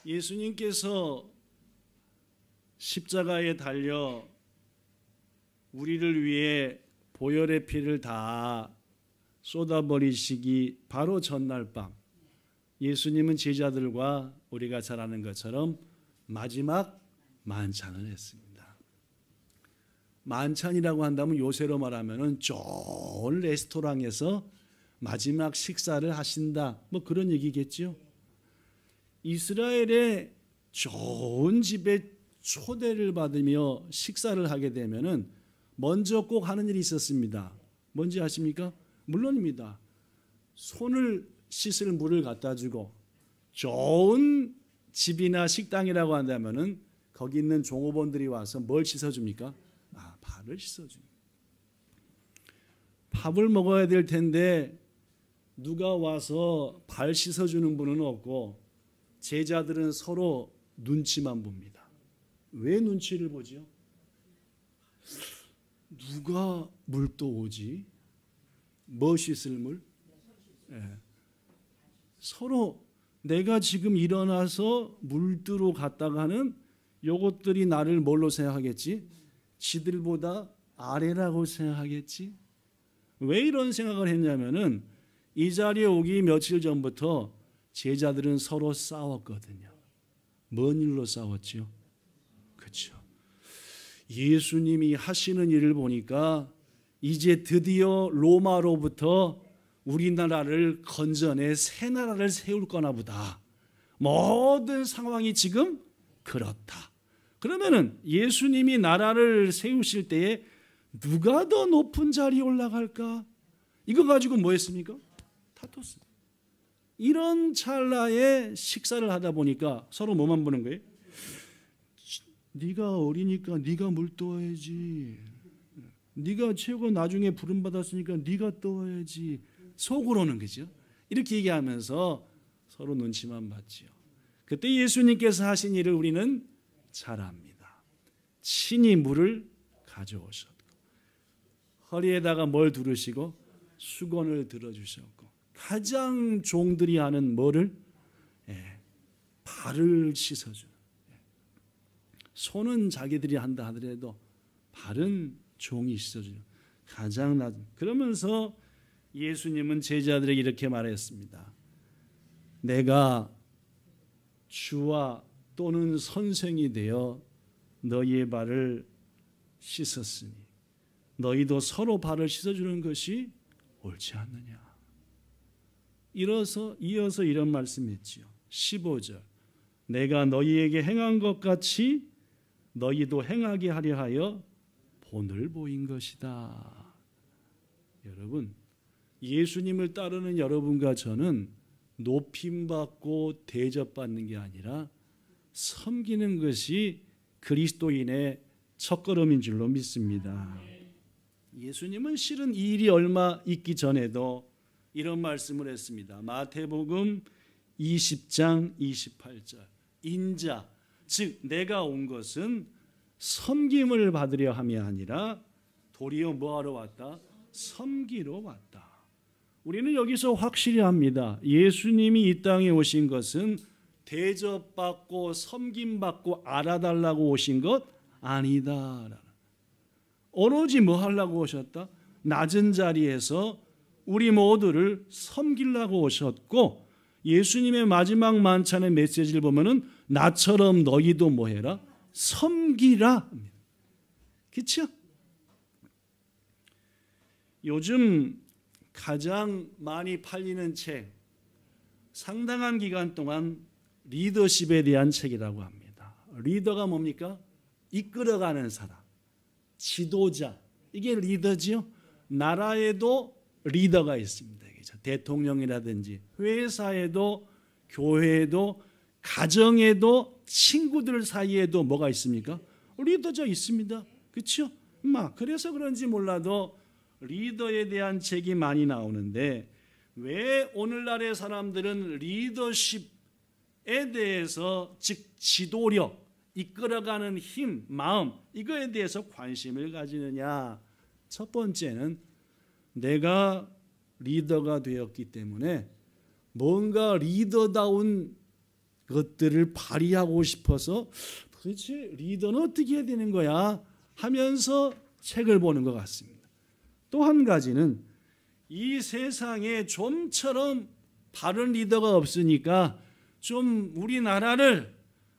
예수님께서 십자가에 달려 우리를 위해 보혈의 피를 다 쏟아버리시기 바로 전날 밤, 예수님은 제자들과 우리가 잘 아는 것처럼 마지막 만찬을 했습니다. 만찬이라고 한다면 요새로 말하면 좋은 레스토랑에서 마지막 식사를 하신다, 뭐 그런 얘기겠죠. 이스라엘의 좋은 집에 초대를 받으며 식사를 하게 되면은 먼저 꼭 하는 일이 있었습니다. 뭔지 아십니까? 물론입니다. 손을 씻을 물을 갖다 주고, 좋은 집이나 식당이라고 한다면은 거기 있는 종업원들이 와서 뭘 씻어줍니까? 발을 씻어줍니다. 밥을 먹어야 될 텐데 누가 와서 발 씻어주는 분은 없고 제자들은 서로 눈치만 봅니다. 왜 눈치를 보지요? 누가 물 또 오지? 뭐 씻을 물? 서로 내가 지금 일어나서 물두러 갔다가 하는 요것들이 나를 뭘로 생각하겠지? 지들보다 아래라고 생각하겠지? 왜 이런 생각을 했냐면은 이 자리에 오기 며칠 전부터 제자들은 서로 싸웠거든요. 뭔 일로 싸웠죠? 그렇죠. 예수님이 하시는 일을 보니까 이제 드디어 로마로부터 우리나라를 건져내 새 나라를 세울 거나 보다. 모든 상황이 지금 그렇다. 그러면은 예수님이 나라를 세우실 때에 누가 더 높은 자리에 올라갈까? 이거 가지고 뭐 했습니까? 다퉜습니다. 이런 찰나에 식사를 하다 보니까 서로 뭐만 보는 거예요? 네가 어리니까 네가 물 떠야지. 네가 최고 나중에 부름 받았으니까 네가 떠야지. 속으로는 그죠? 이렇게 얘기하면서 서로 눈치만 봤지요. 그때 예수님께서 하신 일을 우리는 잘 압니다. 친히 물을 가져오셨고 허리에다가 뭘 두르시고 수건을 들어주셨고 가장 종들이 하는 뭐를? 발을 씻어주는. 손은 자기들이 한다 하더라도 발은 종이 씻어주는 가장 낮은. 그러면서 예수님은 제자들에게 이렇게 말했습니다. 내가 주와 또는 선생이 되어 너희의 발을 씻었으니 너희도 서로 발을 씻어주는 것이 옳지 않느냐. 이어서 이런 말씀했지요. 15절 내가 너희에게 행한 것 같이 너희도 행하게 하려 하여 본을 보인 것이다. 여러분, 예수님을 따르는 여러분과 저는 높임받고 대접받는 게 아니라 섬기는 것이 그리스도인의 첫걸음인 줄로 믿습니다. 예수님은 실은 이 일이 얼마 있기 전에도 이런 말씀을 했습니다. 마태복음 20장 28절 인자 즉 내가 온 것은 섬김을 받으려 함이 아니라 도리어 뭐하러 왔다? 섬기러 왔다. 우리는 여기서 확실히 합니다. 예수님이 이 땅에 오신 것은 대접받고 섬김받고 알아달라고 오신 것 아니다. 오로지 뭐 하려고 오셨다? 낮은 자리에서 우리 모두를 섬기려고 오셨고 예수님의 마지막 만찬의 메시지를 보면은 나처럼 너희도 뭐 해라? 섬기라. 그렇죠? 요즘 가장 많이 팔리는 책, 상당한 기간 동안 리더십에 대한 책이라고 합니다. 리더가 뭡니까? 이끌어가는 사람, 지도자. 이게 리더지요. 나라에도 리더가 있습니다. 대통령이라든지 회사에도 교회에도 가정에도 친구들 사이에도 뭐가 있습니까? 리더자 있습니다. 그렇죠? 그래서 그런지 몰라도 리더에 대한 책이 많이 나오는데 왜 오늘날의 사람들은 리더십에 대해서 즉 지도력, 이끌어가는 힘, 마음 이거에 대해서 관심을 가지느냐? 첫 번째는 내가 리더가 되었기 때문에 뭔가 리더다운 것들을 발휘하고 싶어서 도대체 리더는 어떻게 해야 되는 거야 하면서 책을 보는 것 같습니다. 또 한 가지는 이 세상에 좀처럼 바른 리더가 없으니까 좀 우리나라를,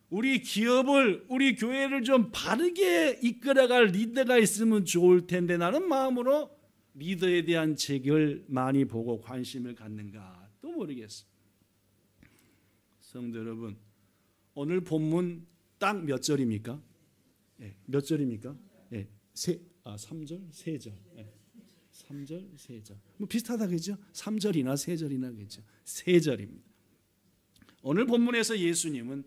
우리 기업을, 우리 교회를 좀 바르게 이끌어갈 리더가 있으면 좋을 텐데 라는 마음으로 리더에 대한 책을 많이 보고 관심을 갖는가 또 모르겠어요. 성도 여러분, 오늘 본문 딱 몇 절입니까? 몇 절입니까? 3절? 3절. 3절, 3절. 뭐 비슷하다 그죠? 3절이나 3절이나 그죠? 3절입니다. 오늘 본문에서 예수님은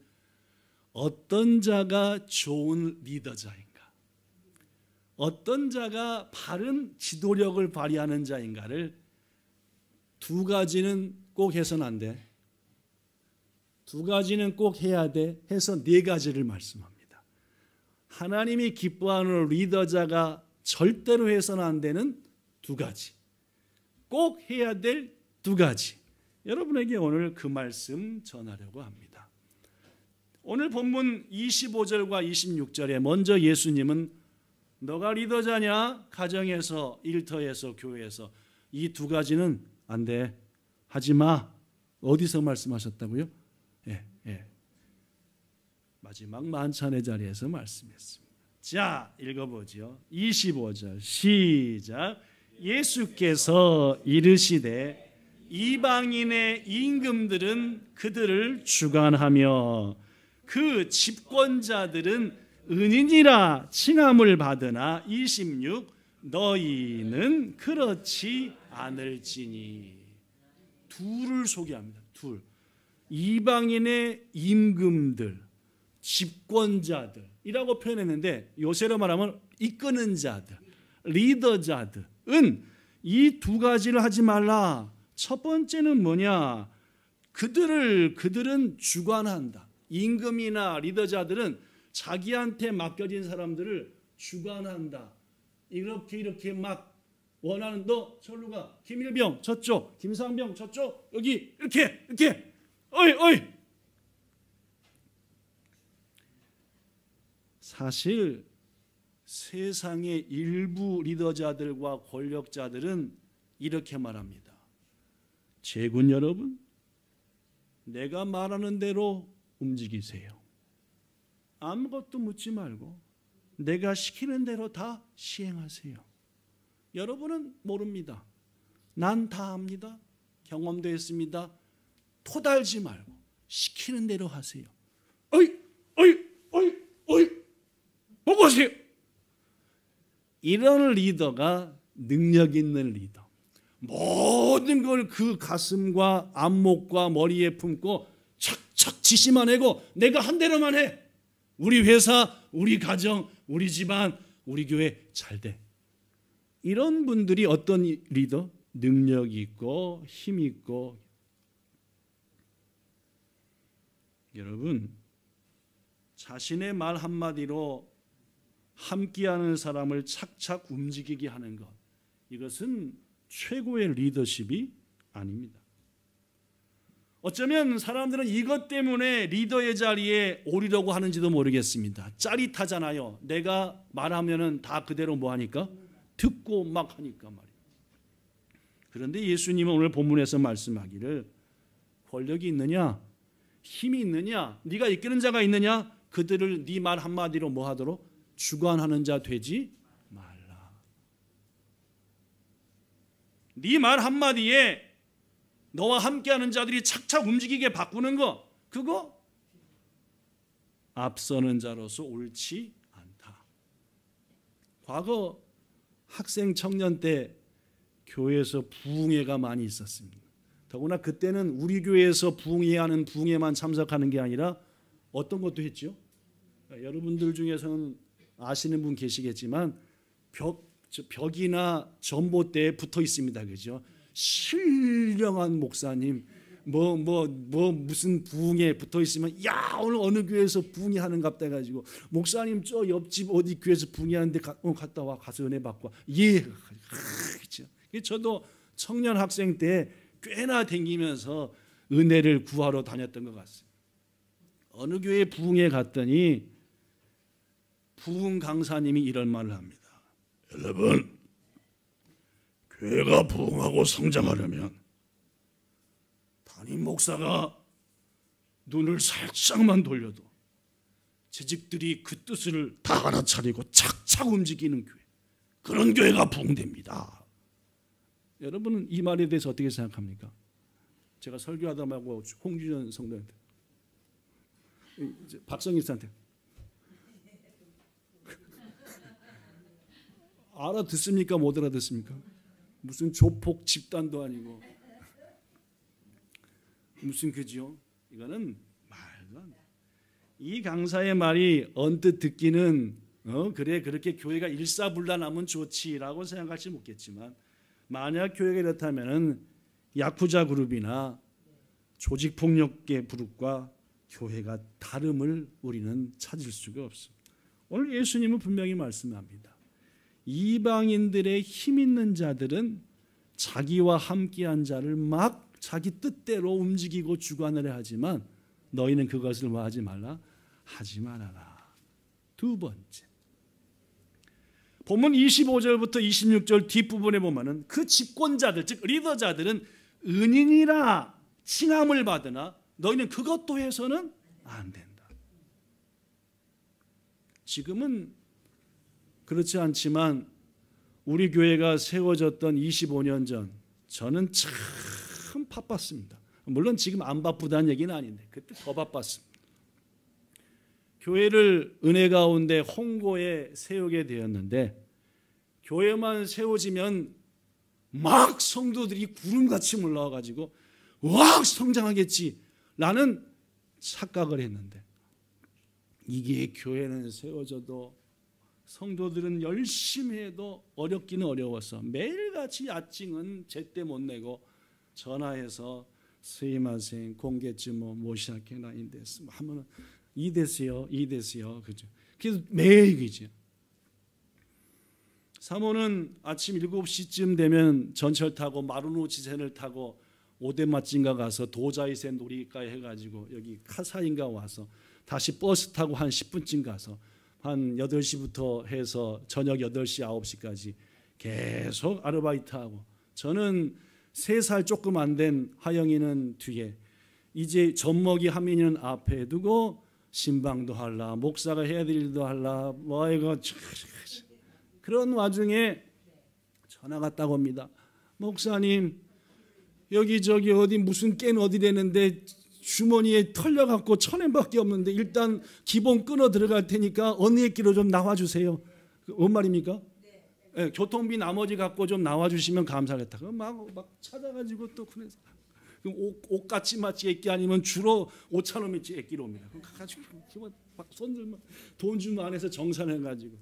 어떤 자가 좋은 리더자인가, 어떤 자가 바른 지도력을 발휘하는 자인가를 두 가지는 꼭 해서는 안 돼, 두 가지는 꼭 해야 돼 해서 네 가지를 말씀합니다. 하나님이 기뻐하는 리더자가 절대로 해서는 안 되는 두 가지, 꼭 해야 될 두 가지, 여러분에게 오늘 그 말씀 전하려고 합니다. 오늘 본문 25절과 26절에 먼저 예수님은 너가 리더자냐, 가정에서, 일터에서, 교회에서, 이 두 가지는 안 돼, 하지 마. 어디서 말씀하셨다고요? 마지막 만찬의 자리에서 말씀했습니다. 자, 읽어보죠. 25절 시작. 예수께서 이르시되 이방인의 임금들은 그들을 주관하며 그 집권자들은 은인이라 칭함을 받으나 26 너희는 그렇지 않을지니. 둘을 소개합니다. 둘. 이방인의 임금들, 집권자들이라고 표현했는데 요새로 말하면 이끄는 자들, 리더자들은 이 두 가지를 하지 말라. 첫 번째는 뭐냐? 그들은 주관한다. 임금이나 리더자들은 자기한테 맡겨진 사람들을 주관한다. 이렇게 막 원하는, 너 저리로 가, 김일병 저쪽, 김상병 저쪽, 여기 이렇게 어이. 사실 세상의 일부 리더자들과 권력자들은 이렇게 말합니다. 제군 여러분, 내가 말하는 대로 움직이세요. 아무것도 묻지 말고 내가 시키는 대로 다 시행하세요. 여러분은 모릅니다. 난 다 압니다. 경험도 했습니다. 토달지 말고 시키는 대로 하세요. 어이 보고 오세요. 이런 리더가 능력 있는 리더. 모든 걸 그 가슴과 안목과 머리에 품고 착착 지시만 하고 내가 한 대로만 해. 우리 회사, 우리 가정, 우리 집안, 우리 교회 잘 돼. 이런 분들이 어떤 리더? 능력 있고 힘 있고. 여러분, 자신의 말 한마디로 함께하는 사람을 착착 움직이게 하는 것, 이것은 최고의 리더십이 아닙니다. 어쩌면 사람들은 이것 때문에 리더의 자리에 오르려고 하는지도 모르겠습니다. 짜릿하잖아요. 내가 말하면은 다 그대로 뭐 하니까? 듣고 막 하니까 말이에요. 그런데 예수님은 오늘 본문에서 말씀하기를 권력이 있느냐, 힘이 있느냐, 네가 이끄는 자가 있느냐, 그들을 네 말 한마디로 뭐 하도록? 주관하는 자 되지 말라. 네 말 한마디에 너와 함께하는 자들이 착착 움직이게 바꾸는 거, 그거 앞서는 자로서 옳지 않다. 과거 학생 청년 때 교회에서 부흥회가 많이 있었습니다. 더구나 그때는 우리 교회에서 부흥회하는 부흥회만 참석하는 게 아니라 어떤 것도 했죠. 여러분들 중에서는 아시는 분 계시겠지만 벽이나 전봇대에 붙어 있습니다. 그죠? 신령한 목사님 무슨 부흥에 붙어 있으면 야 오늘 어느 교회에서 부흥회 하는갑다 해가지고 목사님 저 옆집 어디 교회에서 부흥회 하는데 갔다 와 가서 은혜 받고 예 그렇죠. 저도 청년 학생 때 꽤나 다니면서 은혜를 구하러 다녔던 것 같습니다. 어느 교회 부흥에 갔더니 부흥 강사님이 이런 말을 합니다. 여러분, 교회가 부흥하고 성장하려면 담임 목사가 눈을 살짝만 돌려도 재직들이 그 뜻을 다 알아차리고 착착 움직이는 교회, 그런 교회가 부흥됩니다. 여러분은 이 말에 대해서 어떻게 생각합니까? 제가 설교하다 말고 홍준현 성도한테, 박성희 씨한테 알아듣습니까? 못 알아듣습니까? 무슨 조폭 집단도 아니고 무슨 그지요? 이거는 말도 안 돼. 이 강사의 말이 언뜻 듣기는 그래 그렇게 교회가 일사불란하면 좋지라고 생각할지 못겠지만, 만약 교회가 이렇다면은 야쿠자 그룹이나 조직폭력계 그룹과 교회가 다름을 우리는 찾을 수가 없습니다. 오늘 예수님은 분명히 말씀합니다. 이방인들의 힘 있는 자들은 자기와 함께한 자를 막 자기 뜻대로 움직이고 주관을 하지만 너희는 그것을 뭐 하지 말라? 하지 말아라. 두 번째, 본문 25절부터 26절 뒷부분에 보면은 그 집권자들, 즉 리더자들은 은인이라 칭함을 받으나 너희는 그것도 해서는 안 된다. 지금은 그렇지 않지만 우리 교회가 세워졌던 25년 전 저는 참 바빴습니다. 물론 지금 안 바쁘다는 얘기는 아닌데 그때 더 바빴습니다. 교회를 은혜 가운데 홍고에 세우게 되었는데, 교회만 세워지면 막 성도들이 구름같이 올라와가지고 와 성장하겠지라는 착각을 했는데, 이게 교회는 세워져도 성도들은 열심히 해도 어렵기는 어려워서 매일같이 아침은 제때 못 내고 전화해서 스이마생 공개쯤 모시아케나 인데스 하면은 이데스요 그죠. 그래서 매일 그죠. 사모는 아침 7시쯤 되면 전철 타고 마루노 지線을 타고 오데마찐가 가서 도자이센 놀이기가에 해가지고 여기 카사인가 와서 다시 버스 타고 한 10분쯤 가서 한 8시부터 해서 저녁 8시 9시까지 계속 아르바이트하고, 저는 3살 조금 안 된 하영이는 뒤에, 이제 젖먹이 하민이는 앞에 두고 신방도 할라, 목사가 해야 될 일도 할라, 뭐 이거 그런 와중에 전화가 딱 옵니다. 목사님, 여기저기 어디 무슨 깬 어디 되는데 주머니에 털려갖고 1,000엔밖에 없는데 일단 기본 끊어 들어갈 테니까 언니의 길로 좀 나와주세요. 뭔 말입니까? 네, 교통비 나머지 갖고 좀 나와주시면 감사하겠다. 그럼 막 찾아가지고 또 그래서 옷같이 맞지 액기 아니면 주로 5,000원어치 액기로 옵니다. 그럼 가가지고 막 손들면 돈 주면 안에서 정산해가지고,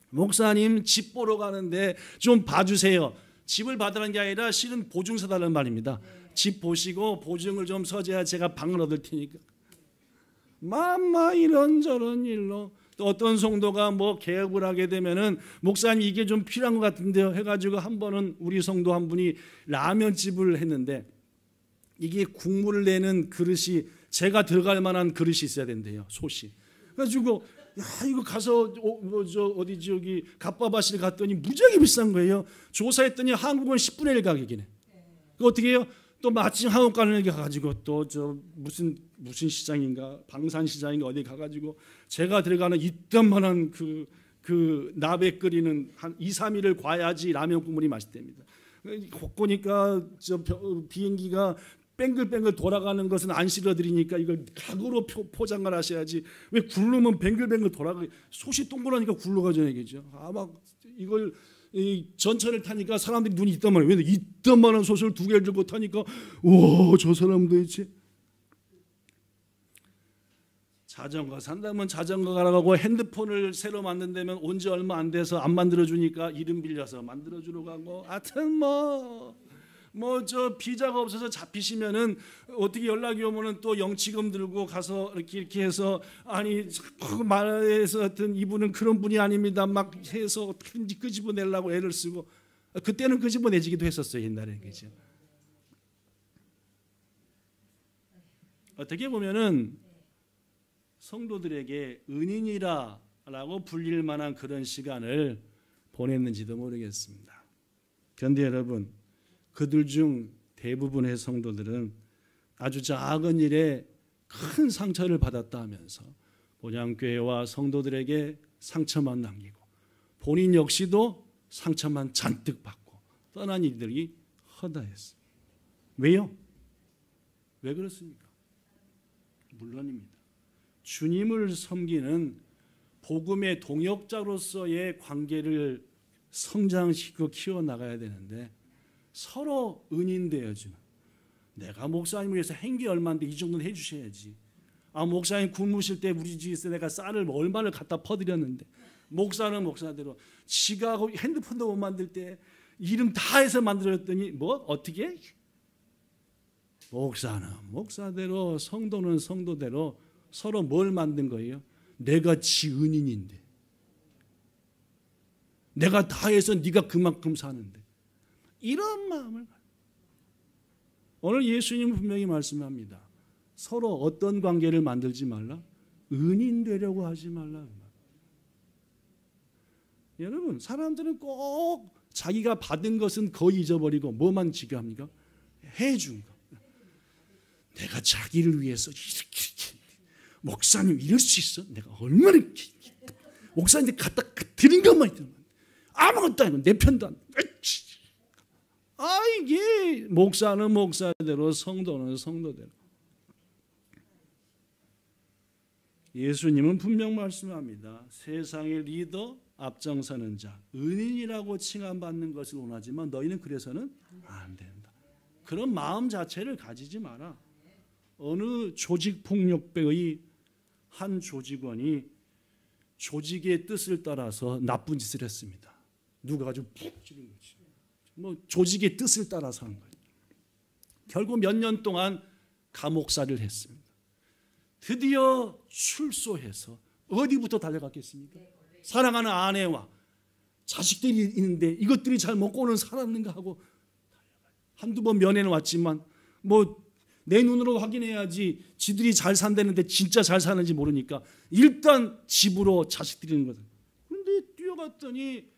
목사님 집 보러 가는데 좀 봐주세요. 집을 받으라는 게 아니라 실은 보증 서달라는 말입니다. 집 보시고 보증을 좀 서줘야 제가 방을 얻을 테니까. 이런저런 일로 또 어떤 성도가 뭐 개업을 하게 되면은 목사님 이게 좀 필요한 것 같은데요 해가지고 한 번은 우리 성도 한 분이 라면집을 했는데, 이게 국물을 내는 그릇이 제가 들어갈 만한 그릇이 있어야 된대요. 솥이. 그래가지고 이거 가서 어디지 여기 갑바바실 갔더니 무지하게 비싼 거예요. 조사했더니 한국은 10분의 1 가격이네. 그 어떻게 해요? 또 마침 한국 가는 게 가가지고 또 무슨 시장인가 방산 시장인가 어디 가가지고 제가 들어가는 이딴만한 그 나베 끓이는 한 2, 3일을 과야지 라면 국물이 맛있답니다. 보니까 비행기가 뱅글뱅글 돌아가는 것은 안 실어드리니까 이걸 각으로 포장을 하셔야지, 왜 굴르면 뱅글뱅글 돌아가, 솥이 동그라니까 굴러가죠 얘기죠. 막 이걸 전철을 타니까 사람들이 눈이 있단 말이에요. 왜 이딴만한 솥을 2개를 들고 타니까 와 저 사람도 있지. 자전거 산다면 자전거 가라고 핸드폰을 새로 만든다면 온 지 얼마 안 돼서 안 만들어주니까 이름 빌려서 만들어주러 가고, 하여튼 비자가 없어서 잡히시면은 어떻게 연락이 오면은 또 영치금 들고 가서 이렇게 해서, 아니 말해서 하여튼 이분은 그런 분이 아닙니다 막 해서 끄집어내려고 애를 쓰고, 그때는 끄집어내지기도 했었어요 옛날에. 그죠? 어떻게 보면은 성도들에게 은인이라고 불릴 만한 그런 시간을 보냈는지도 모르겠습니다. 그런데 여러분, 그들 중 대부분의 성도들은 아주 작은 일에 큰 상처를 받았다 하면서 본향교회와 성도들에게 상처만 남기고 본인 역시도 상처만 잔뜩 받고 떠난 일들이 허다했습니다. 왜요? 왜 그렇습니까? 물론입니다. 주님을 섬기는 복음의 동역자로서의 관계를 성장시키고 키워나가야 되는데 서로 은인되어주는, 내가 목사님을 위해서 행기 얼마인데 이 정도는 해주셔야지. 목사님 굶으실 때 우리 집에서 내가 쌀을 얼마를 갖다 퍼드렸는데, 목사는 목사대로 지가 핸드폰도 못 만들 때 이름 다 해서 만들었더니 어떻게? 목사는 목사대로, 성도는 성도대로 서로 뭘 만든 거예요? 내가 지 은인인데, 내가 다 해서 네가 그만큼 사는데, 이런 마음을. 오늘 예수님은 분명히 말씀합니다. 서로 어떤 관계를 만들지 말라? 은인 되려고 하지 말라. 여러분, 사람들은 꼭 자기가 받은 것은 거의 잊어버리고 뭐만 지켜합니까? 해준 거. 내가 자기를 위해서 이렇게 목사님 이럴 수 있어? 내가 얼마나 목사님한테 갖다 드린 것만 있던 거야. 아무것도 아니고 내 편도 안. 이게 목사는 목사대로, 성도는 성도대로. 예수님은 분명 말씀합니다. 세상의 리더, 앞장서는 자, 은인이라고 칭함받는 것을 원하지만 너희는 그래서는 안 된다. 그런 마음 자체를 가지지 마라. 어느 조직폭력배의 한 조직원이 조직의 뜻을 따라서 나쁜 짓을 했습니다. 누가 아주 푹 찌른 거지. 조직의 뜻을 따라서 한 거예요. 결국 몇 년 동안 감옥살이를 했습니다. 드디어 출소해서 어디부터 달려갔겠습니까? 사랑하는 아내와 자식들이 있는데 이것들이 잘 먹고는 살았는가 하고 한두 번 면회는 왔지만 내 눈으로 확인해야지 지들이 잘 산다는데 진짜 잘 사는지 모르니까 일단 집으로 자식들이 있는 거다. 그런데 뛰어갔더니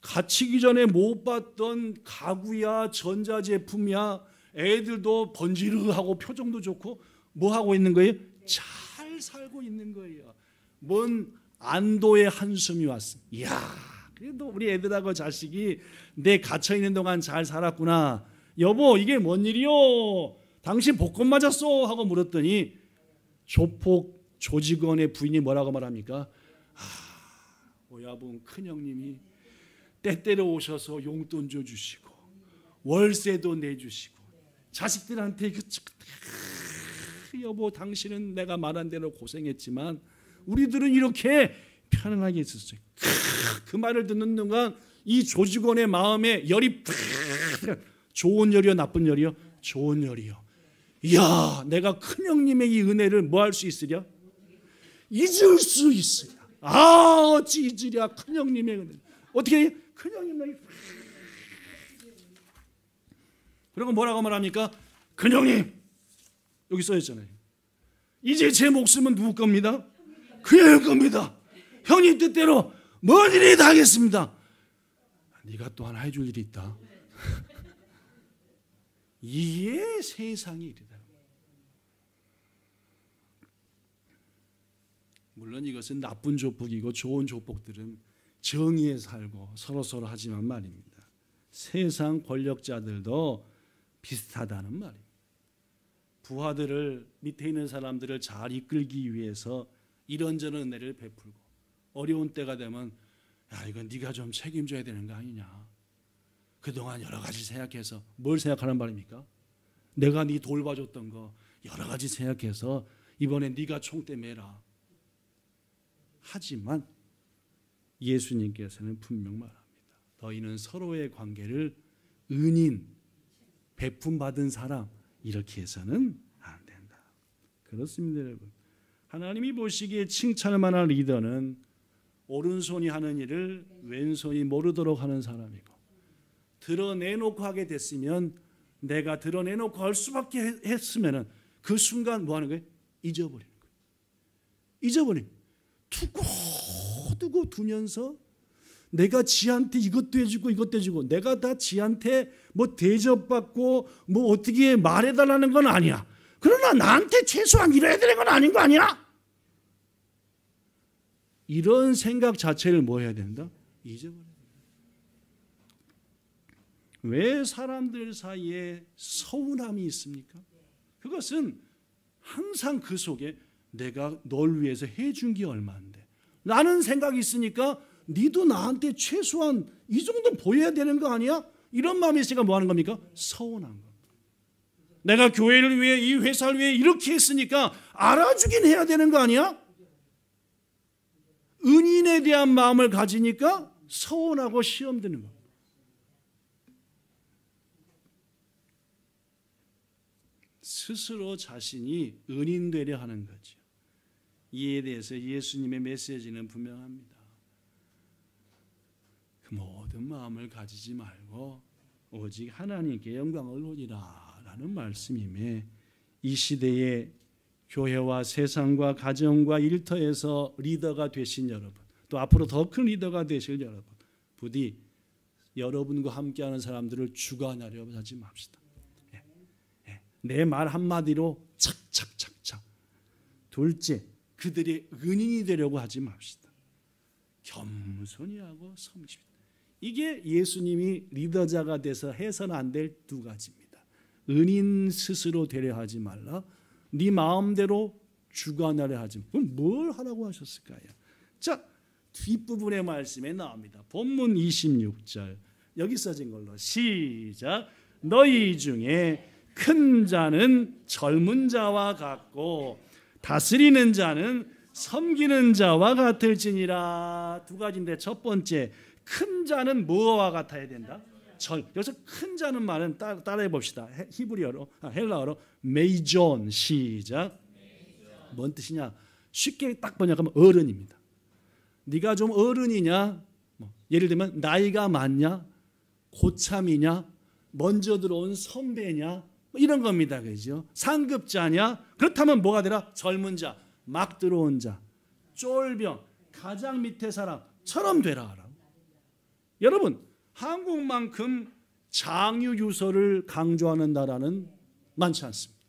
갇히기 전에 못 봤던 가구야, 전자제품이야, 애들도 번지르하고 표정도 좋고 뭐 하고 있는 거예요? 잘 살고 있는 거예요. 뭔 안도의 한숨이 왔어. 이야, 그래도 우리 애들하고 자식이 내 갇혀있는 동안 잘 살았구나. 여보, 이게 뭔 일이요? 당신 복권 맞았어? 하고 물었더니 조폭 조직원의 부인이 뭐라고 말합니까? 오야분 큰형님이 때때로 오셔서 용돈 줘주시고 월세도 내주시고 자식들한테 여보, 당신은 내가 말한 대로 고생했지만 우리들은 이렇게 편안하게 있었어요. 그 말을 듣는 순간 이 조직원의 마음에 열이 좋은 열이요, 나쁜 열이요? 좋은 열이요. 이야, 내가 큰형님의 이 은혜를 뭐 할 수 있으랴? 잊을 수 있으랴. 어찌 잊으랴 큰형님의 은혜. 어떻게 해요? 큰형님의. 그리고 뭐라고 말합니까? 큰형님, 여기 써있잖아요. 이제 제 목숨은 누구 겁니다? 그녀의 겁니다. 형님 뜻대로 뭔 일이 다 하겠습니다. 네가 또 하나 해줄 일이 있다. 이게 세상의 일이다. 물론 이것은 나쁜 조폭이고 좋은 조폭들은 정의에 살고 서로서로 하지만 말입니다. 세상 권력자들도 비슷하다는 말입니다. 부하들을, 밑에 있는 사람들을 잘 이끌기 위해서 이런저런 은혜를 베풀고 어려운 때가 되면 야, 이건 네가 좀 책임져야 되는 거 아니냐. 그동안 여러 가지 생각해서 뭘 생각하는 말입니까? 내가 네 돌봐줬던 거 여러 가지 생각해서 이번에 네가 총대 매라. 하지만 예수님께서는 분명 말합니다. 너희는 서로의 관계를 은인, 베품받은 사람 이렇게 해서는 안 된다. 그렇습니다, 여러분. 하나님이 보시기에 칭찬할 만한 리더는 오른손이 하는 일을 왼손이 모르도록 하는 사람이고, 드러내놓고 하게 됐으면, 내가 드러내놓고 할 수밖에 했으면 그 순간 뭐 하는 거예요? 잊어버리는 거예요. 잊어버린. 두고 두면서 내가 지한테 이것도 해주고 이것도 해주고 내가 다 지한테 뭐 대접받고 뭐 어떻게 말해달라는 건 아니야. 그러나 나한테 최소한 이래야 되는 건 아닌 거 아니야? 이런 생각 자체를 뭐 해야 된다? 잊어버려야 된다. 왜 사람들 사이에 서운함이 있습니까? 그것은 항상 그 속에 내가 널 위해서 해준 게 얼마인데 라는 생각이 있으니까 니도 나한테 최소한 이 정도 보여야 되는 거 아니야? 이런 마음이 있으니까 뭐 하는 겁니까? 서운한 겁니다. 내가 교회를 위해 이 회사를 위해 이렇게 했으니까 알아주긴 해야 되는 거 아니야? 은인에 대한 마음을 가지니까 서운하고 시험 드는 겁니다. 스스로 자신이 은인 되려 하는 거죠. 이에 대해서 예수님의 메시지는 분명합니다. 그 모든 마음을 가지지 말고 오직 하나님께 영광을 올리라 라는 말씀임에 이 시대에 교회와 세상과 가정과 일터에서 리더가 되신 여러분, 또 앞으로 더 큰 리더가 되실 여러분, 부디 여러분과 함께하는 사람들을 주관하려 하지 맙시다. 내 말 한마디로 착착착착. 둘째, 그들의 은인이 되려고 하지 맙시다. 겸손히 하고 섬깁시다. 이게 예수님이 리더자가 돼서 해서는 안 될 두 가지입니다. 은인 스스로 되려 하지 말라. 네 마음대로 주관하려 하지 말라. 그럼 뭘 하라고 하셨을까요? 자, 뒷부분의 말씀에 나옵니다. 본문 26절 여기 써진 걸로 시작. 너희 중에 큰 자는 젊은 자와 같고 다스리는 자는 섬기는 자와 같을지니라. 두 가지인데 첫 번째, 큰 자는 뭐와 같아야 된다? 여기서 큰 자는 말은 따라해 봅시다. 히브리어로, 헬라어로 메이존. 시작. 뭔 뜻이냐? 쉽게 딱 번역하면 어른입니다. 네가 좀 어른이냐? 예를 들면 나이가 많냐? 고참이냐? 먼저 들어온 선배냐? 이런 겁니다. 그죠? 상급자냐? 그렇다면 뭐가 되라? 젊은 자, 막 들어온 자, 쫄병, 가장 밑에 사람처럼 되라. 여러분, 한국만큼 장유유서를 강조하는 나라는 많지 않습니다.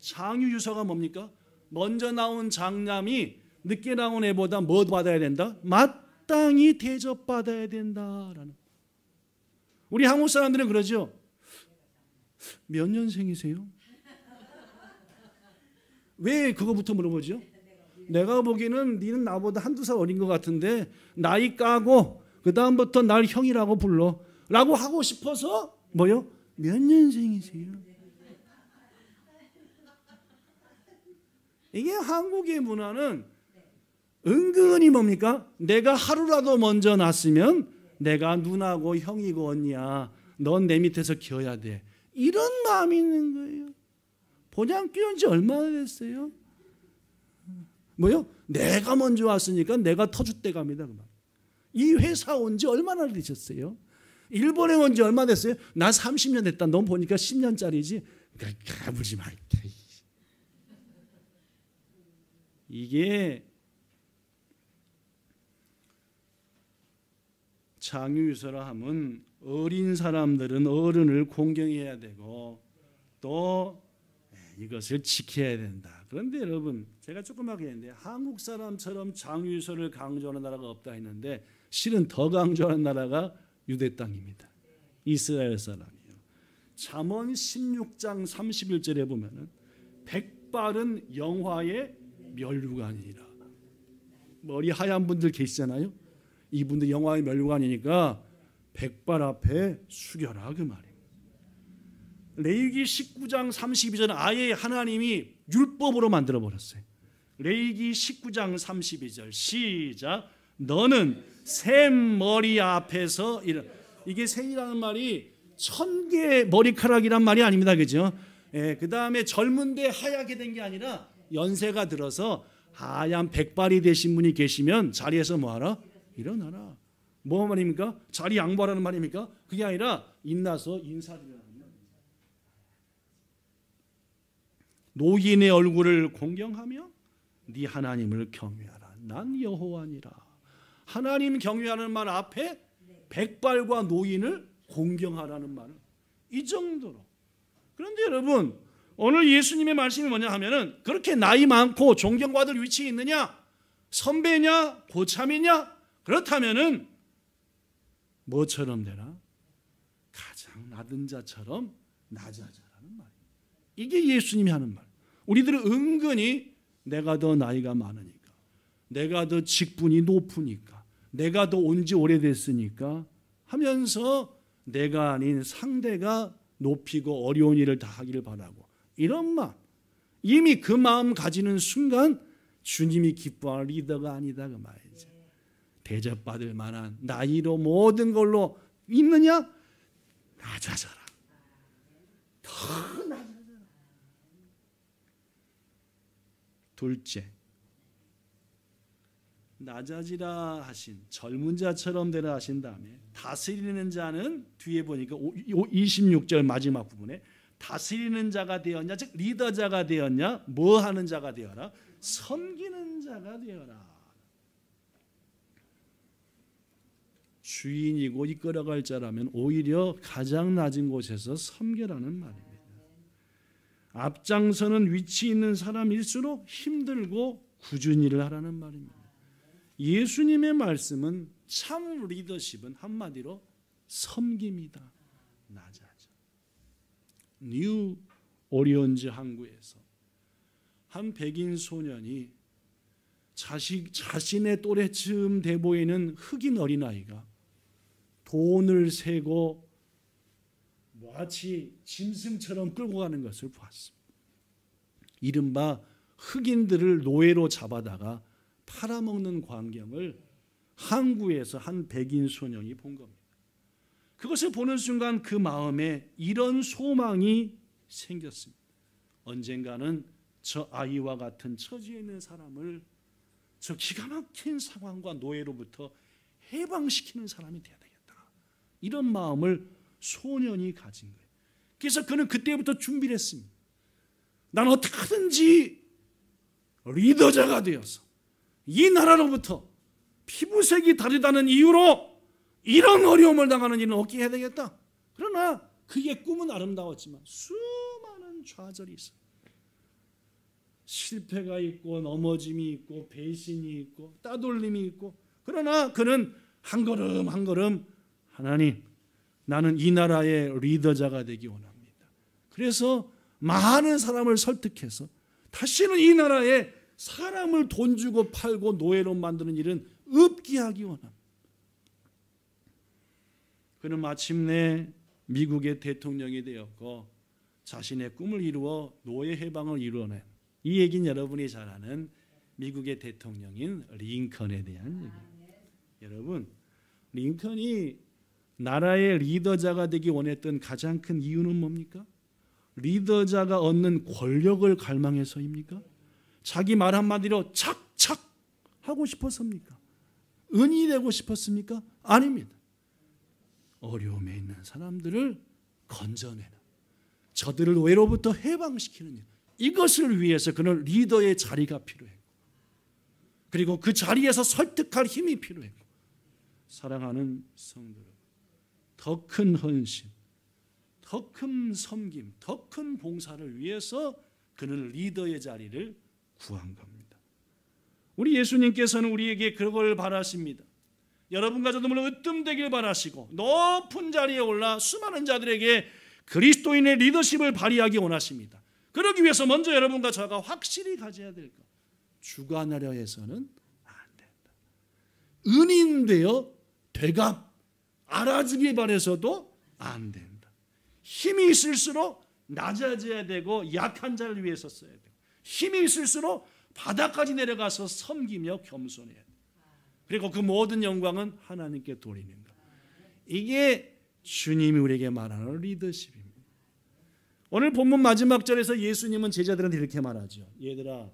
장유유서가 뭡니까? 먼저 나온 장남이 늦게 나온 애보다 뭐 받아야 된다? 마땅히 대접받아야 된다라는. 우리 한국 사람들은 그러죠. 몇 년생이세요? 왜 그거부터 물어보죠? 내가 보기에는 니는 나보다 한두 살 어린 것 같은데 나이 까고 그 다음부터 날 형이라고 불러 라고 하고 싶어서 뭐요? 몇 년생이세요? 이게 한국의 문화는 은근히 뭡니까? 내가 하루라도 먼저 났으면 내가 누나고 형이고 언니야. 넌 내 밑에서 키워야 돼. 이런 마음이 있는 거예요. 본향 끼운 지 얼마나 됐어요? 뭐요? 내가 먼저 왔으니까 내가 터줏대감이다. 이 회사 온 지 얼마나 되셨어요? 일본에 온 지 얼마 됐어요? 나 30년 됐다. 넌 보니까 10년짜리지. 가부지 마. 이게 장유유서라 하면 어린 사람들은 어른을 공경해야 되고 또 이것을 지켜야 된다. 그런데 여러분, 제가 조그맣게 했는데 한국 사람처럼 장유유서를 강조하는 나라가 없다 했는데 실은 더 강조하는 나라가 유대 땅입니다. 이스라엘 사람이요. 잠언 16장 31절에 보면은 백발은 영화의 멸류관이라. 머리 하얀 분들 계시잖아요. 이분들 영화의 멸류관이니까 백발 앞에 숙여라 그 말이에요. 레위기 19장 32절은 아예 하나님이 율법으로 만들어 버렸어요. 레위기 19장 32절 시작. 너는 샘 머리 앞에서 이게 샘이라는 말이 1000개의 머리카락이란 말이 아닙니다. 그죠? 그 다음에 젊은데 하얗게 된 게 아니라 연세가 들어서 하얀 백발이 되신 분이 계시면 자리에서 뭐하라? 일어나라. 뭐 말입니까? 자리 양보하라는 말입니까? 그게 아니라 인나서 인사드리라는 말입니다. 노인의 얼굴을 공경하며 네 하나님을 경외하라. 난 여호와니라. 하나님 경외하는 말 앞에 백발과 노인을 공경하라는 말을 이 정도로. 그런데 여러분, 오늘 예수님의 말씀이 뭐냐 하면은 그렇게 나이 많고 존경받을 위치에 있느냐? 선배냐? 고참이냐? 그렇다면은 뭐처럼 되나? 가장 낮은 자처럼 낮아져라는 말이에요. 이게 예수님이 하는 말. 우리들은 은근히 내가 더 나이가 많으니까, 내가 더 직분이 높으니까, 내가 더 온 지 오래됐으니까 하면서 내가 아닌 상대가 높이고 어려운 일을 다 하기를 바라고, 이런 마음, 이미 그 마음 가지는 순간 주님이 기뻐할 리더가 아니다 그 말이죠. 대접받을 만한 나이로 모든 걸로 있느냐? 낮아져라. 더 낮아져라. 둘째, 낮아지라 하신, 젊은 자처럼 되라 하신 다음에 다스리는 자는 뒤에 보니까 26절 마지막 부분에 다스리는 자가 되었냐, 즉 리더자가 되었냐, 뭐 하는 자가 되어라? 섬기는 자가 되어라. 주인이고 이끌어갈 자라면 오히려 가장 낮은 곳에서 섬겨라는 말입니다. 앞장서는 위치 있는 사람일수록 힘들고 굳은 일을 하라는 말입니다. 예수님의 말씀은 참 리더십은 한마디로 섬김이다. 낮아져. 뉴 오리온즈 항구에서 한 백인 소년이 자신의 또래쯤 돼 보이는 흑인 어린아이가 돈을 세고 마치 짐승처럼 끌고 가는 것을 보았습니다. 이른바 흑인들을 노예로 잡아다가 팔아먹는 광경을 항구에서 한 백인 소년이 본 겁니다. 그것을 보는 순간 그 마음에 이런 소망이 생겼습니다. 언젠가는 저 아이와 같은 처지에 있는 사람을 저 기가 막힌 상황과 노예로부터 해방시키는 사람이 되어야 되겠다. 이런 마음을 소년이 가진 거예요. 그래서 그는 그때부터 준비를 했습니다. 난 어떻게든지 리더자가 되어서 이 나라로부터 피부색이 다르다는 이유로 이런 어려움을 당하는 일은 없게 해야 되겠다. 그러나 그의 꿈은 아름다웠지만 수많은 좌절이 있어요. 실패가 있고 넘어짐이 있고 배신이 있고 따돌림이 있고, 그러나 그는 한 걸음 한 걸음 하나님, 나는 이 나라의 리더자가 되기 원합니다. 그래서 많은 사람을 설득해서 다시는 이 나라에 사람을 돈 주고 팔고 노예로 만드는 일은 없게 하기 원합니다. 그는 마침내 미국의 대통령이 되었고 자신의 꿈을 이루어 노예 해방을 이루어낸, 이 얘기는 여러분이 잘 아는 미국의 대통령인 링컨에 대한 얘기입니다. 여러분, 링컨이 나라의 리더자가 되기 원했던 가장 큰 이유는 뭡니까? 리더자가 얻는 권력을 갈망해서입니까? 자기 말 한마디로 착착 하고 싶었습니까? 은이 되고 싶었습니까? 아닙니다. 어려움에 있는 사람들을 건져내는, 저들을 노예로부터 해방시키는 일, 이것을 위해서 그는 리더의 자리가 필요했고, 그리고 그 자리에서 설득할 힘이 필요했고, 사랑하는 성도, 더 큰 헌신, 더 큰 섬김, 더 큰 봉사를 위해서 그는 리더의 자리를 구한 겁니다. 우리 예수님께서는 우리에게 그걸 바라십니다. 여러분과 저도 물론 으뜸되길 바라시고 높은 자리에 올라 수많은 자들에게 그리스도인의 리더십을 발휘하기 원하십니다. 그러기 위해서 먼저 여러분과 저가 확실히 가져야 될 것, 주관하려 해서는 안 된다. 은인되어 되갚 알아주기 바라서도 안 된다. 힘이 있을수록 낮아져야 되고 약한 자를 위해서 써야 되고, 힘이 있을수록 바닥까지 내려가서 섬기며 겸손해야 돼. 그리고 그 모든 영광은 하나님께 돌리는 것. 이게 주님이 우리에게 말하는 리더십입니다. 오늘 본문 마지막 절에서 예수님은 제자들한테 이렇게 말하죠. 얘들아,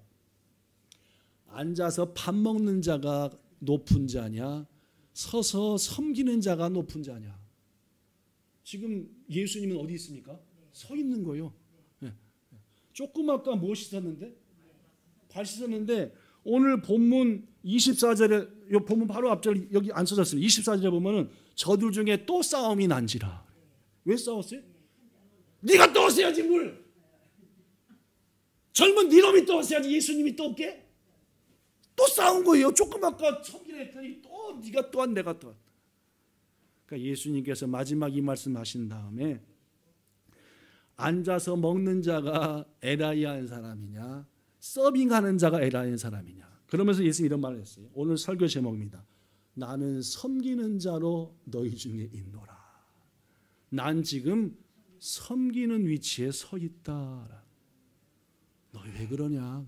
앉아서 밥 먹는 자가 높은 자냐, 서서 섬기는 자가 높은 자냐. 지금 예수님은 어디 있습니까? 서 있는 거예요. 조금 아까 뭐 씻었는데? 발 씻었는데 오늘 본문 24절에 요 본문 바로 앞절 여기 안 써졌어요. 24절에 보면은 저들 중에 또 싸움이 난지라. 왜 싸웠어요? 네가 떠왔어야지 뭘. 젊은 네놈이 떠왔어야지 예수님이 떠올게. 또 싸운 거예요. 조금 아까 섬기라 했더니 또 네가 또한 내가 또한. 그러니까 예수님께서 마지막 이 말씀하신 다음에 앉아서 먹는 자가 에라이한 사람이냐 서빙하는 자가 에라이한 사람이냐. 그러면서 예수님이 이런 말을 했어요. 오늘 설교 제목입니다. 나는 섬기는 자로 너희 중에 있노라. 난 지금 섬기는 위치에 서 있다. 너희 왜 그러냐.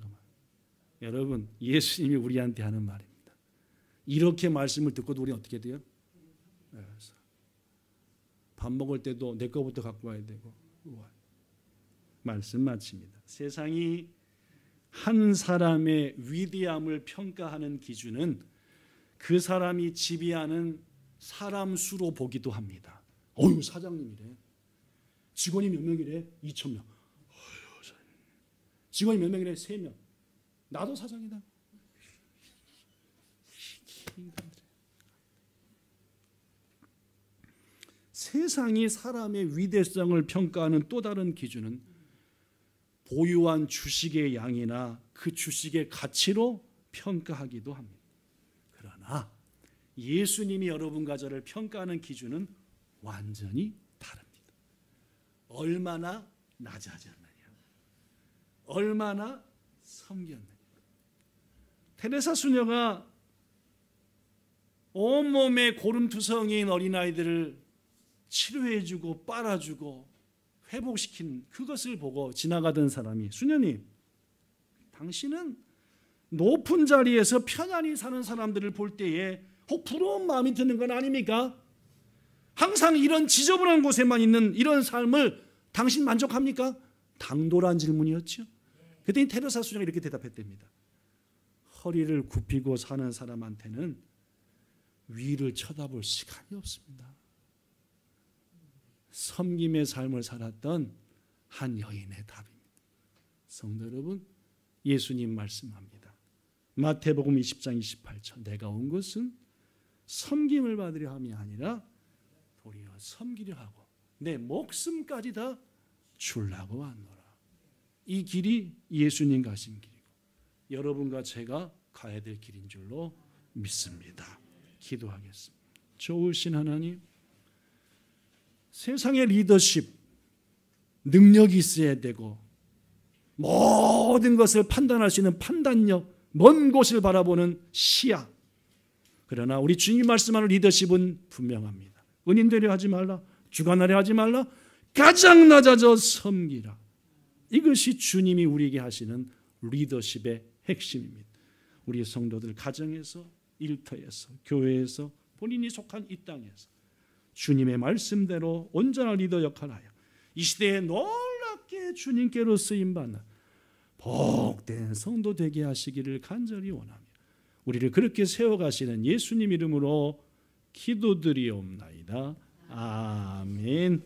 여러분 예수님이 우리한테 하는 말입니다. 이렇게 말씀을 듣고도 우리는 어떻게 돼요? 밥 먹을 때도 내 거부터 갖고 와야 되고. 말씀 마칩니다. 세상이 한 사람의 위대함을 평가하는 기준은 그 사람이 지배하는 사람 수로 보기도 합니다. 어휴 사장님이래. 직원이 몇 명이래? 2,000명. 직원이 몇 명이래? 3명. 나도 사장이다. 세상이 사람의 위대성을 평가하는 또 다른 기준은 보유한 주식의 양이나 그 주식의 가치로 평가하기도 합니다. 그러나 예수님이 여러분과 저를 평가하는 기준은 완전히 다릅니다. 얼마나 낮아졌느냐, 얼마나 섬겼느냐. 테레사 수녀가 온몸에 고름투성이인 어린아이들을 치료해주고 빨아주고 회복시킨 그것을 보고 지나가던 사람이 수녀님, 당신은 높은 자리에서 편안히 사는 사람들을 볼 때에 혹 부러운 마음이 드는 건 아닙니까? 항상 이런 지저분한 곳에만 있는 이런 삶을 당신 만족합니까? 당돌한 질문이었죠. 그랬더니 테레사 수녀가 이렇게 대답했답니다. 허리를 굽히고 사는 사람한테는 위를 쳐다볼 시간이 없습니다. 섬김의 삶을 살았던 한 여인의 답입니다. 성도 여러분, 예수님 말씀합니다. 마태복음 20장 28절 내가 온 것은 섬김을 받으려 함이 아니라 도리어 섬기려 하고 내 목숨까지 다 주려고 하노라. 이 길이 예수님 가신 길이고 여러분과 제가 가야 될 길인 줄로 믿습니다. 기도하겠습니다. 좋으신 하나님, 세상의 리더십 능력이 있어야 되고 모든 것을 판단할 수 있는 판단력, 먼 곳을 바라보는 시야. 그러나 우리 주님이 말씀하는 리더십은 분명합니다. 은인되려 하지 말라, 주관하려 하지 말라, 가장 낮아져 섬기라. 이것이 주님이 우리에게 하시는 리더십의 핵심입니다. 우리 성도들 가정에서, 일터에서, 교회에서, 본인이 속한 이 땅에서 주님의 말씀대로 온전한 리더 역할을 하여 이 시대에 놀랍게 주님께로 쓰임받는 복된 성도 되게 하시기를 간절히 원하며 우리를 그렇게 세워가시는 예수님 이름으로 기도드리옵나이다. 아멘.